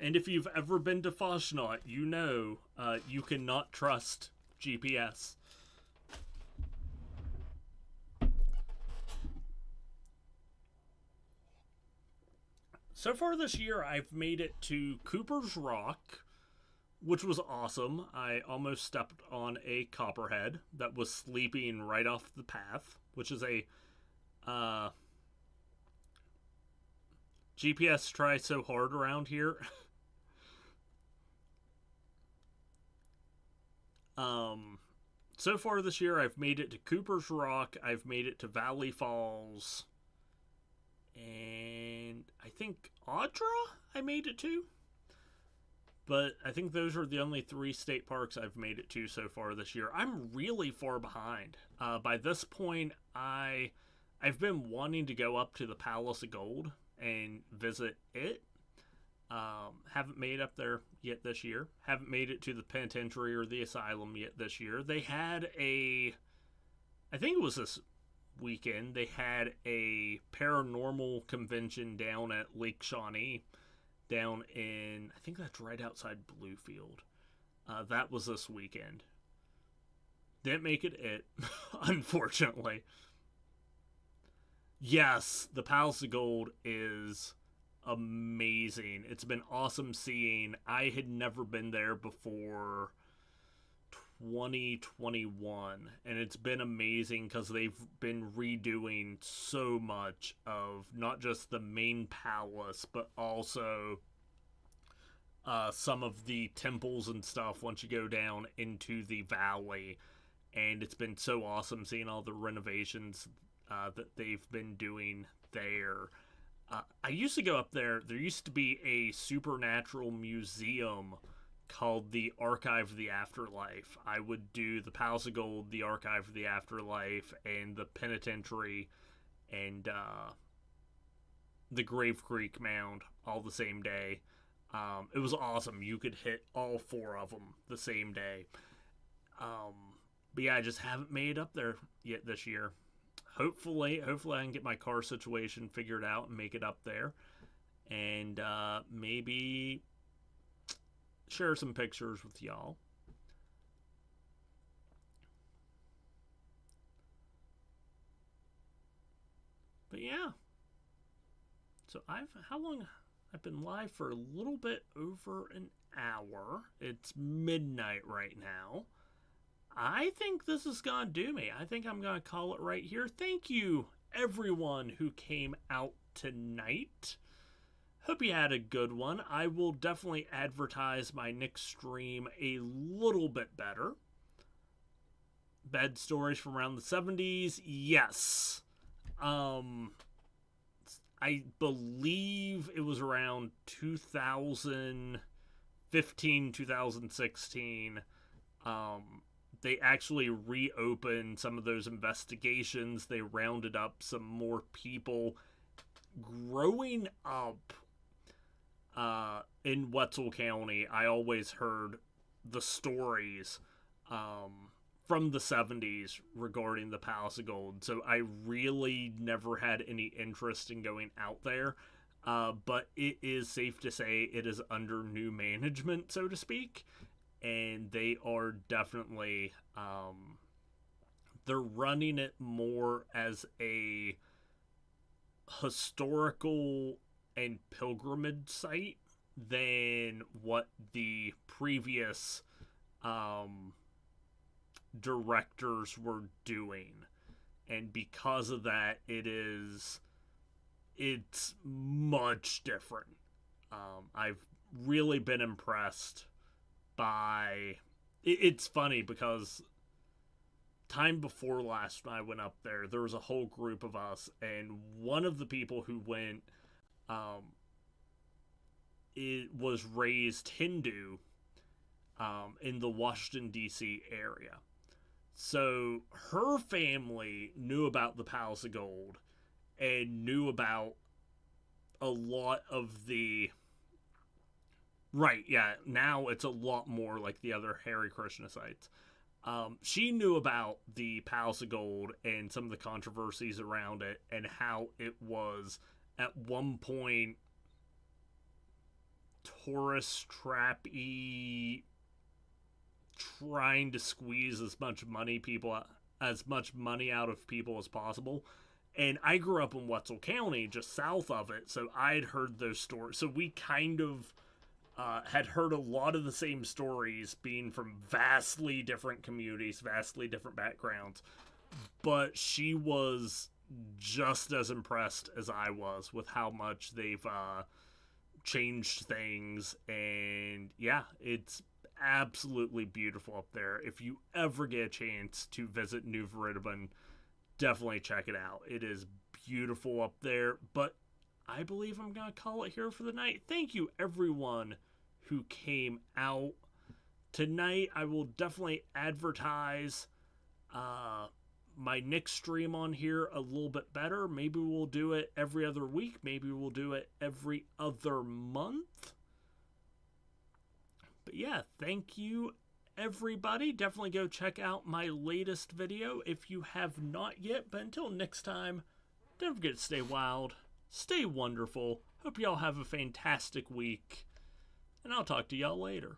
And if you've ever been to Foshnot, you know you cannot trust GPS. So far this year, I've made it to Cooper's Rock, which was awesome. I almost stepped on a copperhead that was sleeping right off the path, which is a GPS try so hard around here. So far this year, I've made it to Cooper's Rock, I've made it to Valley Falls, and I think Audra I made it to. But I think those are the only 3 state parks I've made it to so far this year. I'm really far behind. By this point, I've been wanting to go up to the Palace of Gold and visit it. Haven't made up there yet this year. Haven't made it to the penitentiary or the asylum yet this year. They had I think it was this weekend, they had a paranormal convention down at Lake Shawnee, down in, I think that's right outside Bluefield. That was this weekend. Didn't make it, unfortunately. Yes, the Palace of Gold is amazing. It's been awesome seeing. I had never been there before 2021, and it's been amazing because they've been redoing so much of not just the main palace, but also some of the temples and stuff once you go down into the valley. And it's been so awesome seeing all the renovations that they've been doing there. I used to go up there. There used to be a supernatural museum called the Archive of the Afterlife. I would do the Palace of Gold, the Archive of the Afterlife, and the Penitentiary, and the Grave Creek Mound all the same day. It was awesome. You could hit all 4 of them the same day. But yeah, I just haven't made it up there yet this year. Hopefully I can get my car situation figured out and make it up there. And maybe share some pictures with y'all. But yeah. So how long I've been live for a little bit over an hour. It's midnight right now. I think this is going to do me. I think I'm going to call it right here. Thank you, everyone who came out tonight. Hope you had a good one. I will definitely advertise my next stream a little bit better. Bed stories from around the 70s. Yes. I believe it was around 2015, 2016. They actually reopened some of those investigations. They rounded up some more people. Growing up in Wetzel County, I always heard the stories from the 70s regarding the Palace of Gold. So I really never had any interest in going out there. But it is safe to say it is under new management, so to speak. And they are definitely, they're running it more as a historical and pilgrimage site than what the previous directors were doing. And because of that, it's much different. I've really been impressed by it's funny because time before last I went up there was a whole group of us, and one of the people who went it was raised Hindu in the Washington DC area. So her family knew about the Palace of Gold and knew about a lot of the right, yeah, now it's a lot more like the other Hare Krishna sites. She knew about the Palace of Gold and some of the controversies around it and how it was at one point tourist trap-y, trying to squeeze as much money out of people as possible. And I grew up in Wetzel County, just south of it, so I'd heard those stories. So we kind of had heard a lot of the same stories, being from vastly different communities, vastly different backgrounds. But she was just as impressed as I was with how much they've changed things. And yeah, it's absolutely beautiful up there. If you ever get a chance to visit New Veridabun, definitely check it out. It is beautiful up there. But I believe I'm going to call it here for the night. Thank you, everyone who came out tonight. I will definitely advertise my next stream on here a little bit better. Maybe we'll do it every other week. Maybe we'll do it every other month. But yeah, thank you, everybody. Definitely go check out my latest video if you have not yet. But until next time, don't forget to stay wild, stay wonderful. Hope y'all have a fantastic week, and I'll talk to y'all later.